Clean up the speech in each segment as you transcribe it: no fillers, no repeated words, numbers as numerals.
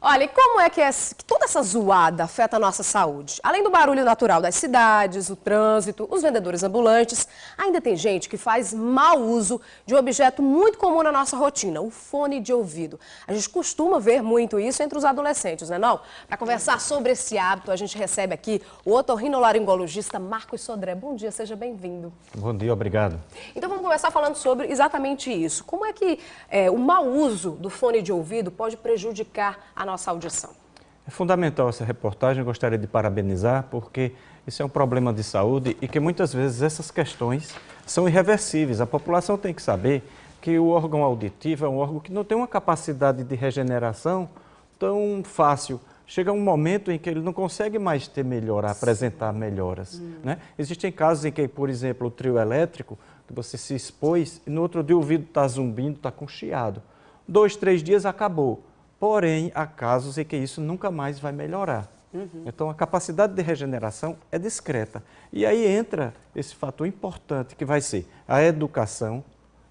Olha, e como é que toda essa zoada afeta a nossa saúde? Além do barulho natural das cidades, o trânsito, os vendedores ambulantes, ainda tem gente que faz mau uso de um objeto muito comum na nossa rotina, o fone de ouvido. A gente costuma ver muito isso entre os adolescentes, né não? Para conversar sobre esse hábito, a gente recebe aqui o otorrinolaringologista Marcos Sodré. Bom dia, seja bem-vindo. Bom dia, obrigado. Então vamos começar falando sobre exatamente isso. Como é que o mau uso do fone de ouvido pode prejudicar a nossa audição? É fundamental essa reportagem, eu gostaria de parabenizar, porque isso é um problema de saúde e que muitas vezes essas questões são irreversíveis. A população tem que saber que o órgão auditivo é um órgão que não tem uma capacidade de regeneração tão fácil. Chega um momento em que ele não consegue mais apresentar melhoras. Né? Existem casos em que, por exemplo, o trio elétrico, que você se expôs e no outro dia o ouvido está zumbindo, está com chiado. 2, 3 dias acabou. Porém, há casos em que isso nunca mais vai melhorar. Então, a capacidade de regeneração é discreta. E aí entra esse fator importante que vai ser a educação,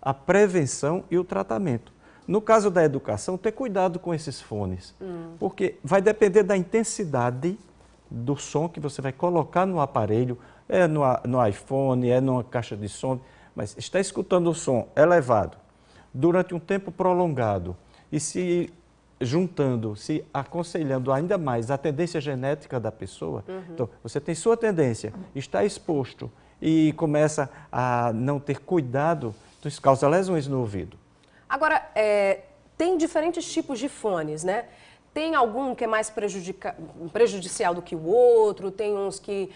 a prevenção e o tratamento. No caso da educação, ter cuidado com esses fones, porque vai depender da intensidade do som que você vai colocar no aparelho, no iPhone, numa caixa de som, mas está escutando o som elevado durante um tempo prolongado e se juntando, se aconselhando ainda mais a tendência genética da pessoa, então você tem sua tendência, está exposto e começa a não ter cuidado, então isso causa lesões no ouvido. Agora, tem diferentes tipos de fones, né? Tem algum que é mais prejudicial do que o outro? Tem uns que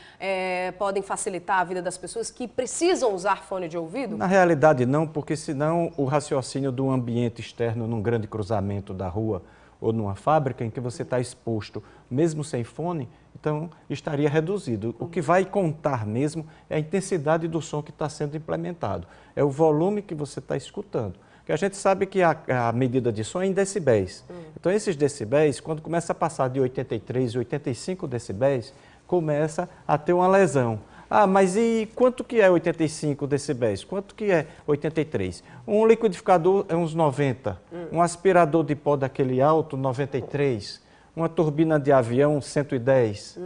podem facilitar a vida das pessoas que precisam usar fone de ouvido? Na realidade não, porque senão o raciocínio do ambiente externo num grande cruzamento da rua ou numa fábrica em que você está exposto, mesmo sem fone, então estaria reduzido. O que vai contar mesmo é a intensidade do som que está sendo implementado, é o volume que você está escutando. Porque a gente sabe que a medida de som é em decibéis. Então, esses decibéis, quando começa a passar de 83 e 85 decibéis, começa a ter uma lesão. Ah, mas e quanto que é 85 decibéis? Quanto que é 83? Um liquidificador é uns 90, um aspirador de pó daquele alto, 93, uma turbina de avião, 110,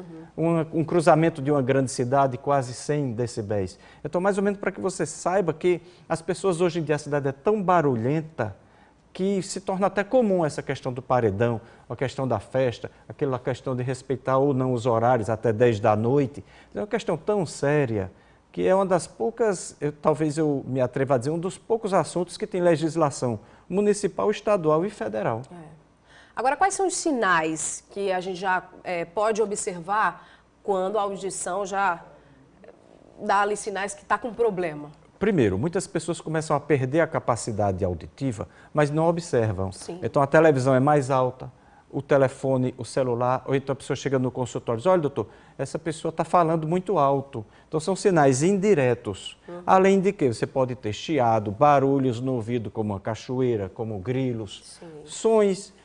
um cruzamento de uma grande cidade, quase 100 decibéis. Então, mais ou menos para que você saiba que as pessoas hoje em dia, a cidade é tão barulhenta que se torna até comum essa questão do paredão, a questão da festa, aquela questão de respeitar ou não os horários até 10 da noite. É uma questão tão séria que é uma das poucas, talvez eu me atreva a dizer, um dos poucos assuntos que tem legislação municipal, estadual e federal. Agora, quais são os sinais que a gente já pode observar quando a audição já dá ali sinais que está com problema? Primeiro, muitas pessoas começam a perder a capacidade auditiva, mas não observam. Sim. Então, a televisão é mais alta, o telefone, o celular, ou então a pessoa chega no consultório e diz, olha, doutor, essa pessoa está falando muito alto. Então, são sinais indiretos. Além de que você pode ter chiado, barulhos no ouvido, como uma cachoeira, como grilos, sons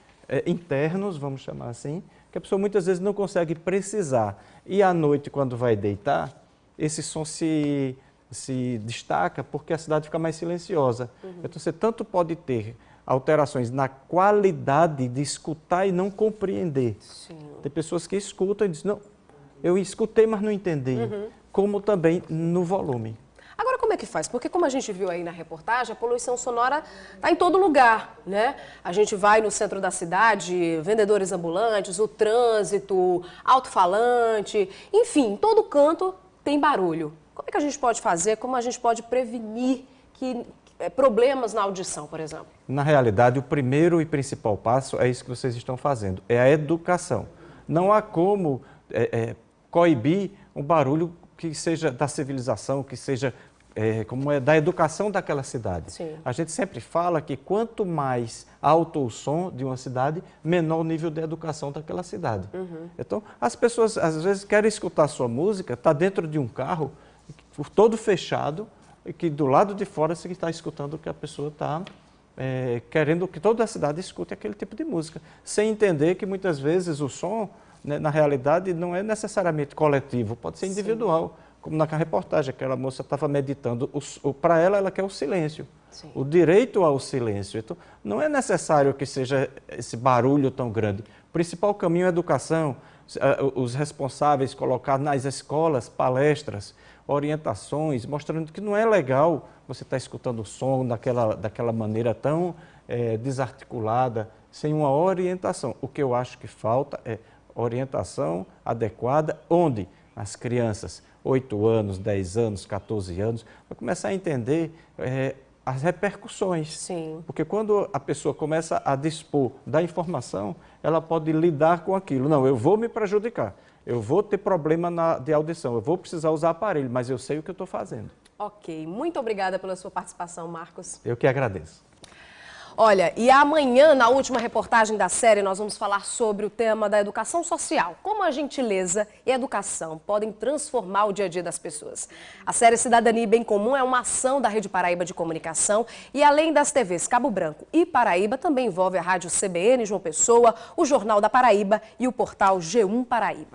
internos, vamos chamar assim, que a pessoa muitas vezes não consegue precisar. E à noite, quando vai deitar, esse som se destaca porque a cidade fica mais silenciosa. Então, você tanto pode ter alterações na qualidade de escutar e não compreender. Tem pessoas que escutam e dizem, não, eu escutei, mas não entendi. Como também no volume. Agora, como é que faz? Porque como a gente viu aí na reportagem, a poluição sonora está em todo lugar, né? A gente vai no centro da cidade, vendedores ambulantes, o trânsito, alto-falante, enfim, em todo canto tem barulho. Como é que a gente pode fazer? Como a gente pode prevenir problemas na audição, por exemplo? Na realidade, o primeiro e principal passo é isso que vocês estão fazendo, é a educação. Não há como coibir um barulho que seja da civilização, que seja da educação daquela cidade. Sim. A gente sempre fala que quanto mais alto o som de uma cidade, menor o nível de educação daquela cidade. Então, as pessoas às vezes querem escutar sua música, está dentro de um carro, todo fechado, e que do lado de fora você está escutando que a pessoa está querendo que toda a cidade escute aquele tipo de música, sem entender que muitas vezes o som, né, na realidade, não é necessariamente coletivo, pode ser individual. Como na reportagem, aquela moça estava meditando, para ela quer o silêncio. Sim. O direito ao silêncio. Então, não é necessário que seja esse barulho tão grande. O principal caminho é a educação, os responsáveis colocar nas escolas palestras, orientações, mostrando que não é legal você estar escutando o som daquela maneira tão desarticulada, sem uma orientação. O que eu acho que falta é orientação adequada, onde as crianças, 8 anos, 10 anos, 14 anos, vão começar a entender as repercussões. Sim. Porque quando a pessoa começa a dispor da informação, ela pode lidar com aquilo. Não, eu vou me prejudicar, eu vou ter problema de audição, eu vou precisar usar aparelho, mas eu sei o que eu estou fazendo. Ok, muito obrigada pela sua participação, Marcos. Eu que agradeço. Olha, e amanhã, na última reportagem da série, nós vamos falar sobre o tema da educação social. Como a gentileza e a educação podem transformar o dia a dia das pessoas. A série Cidadania e Bem Comum é uma ação da Rede Paraíba de Comunicação e, além das TVs Cabo Branco e Paraíba, também envolve a Rádio CBN João Pessoa, o Jornal da Paraíba e o portal G1 Paraíba.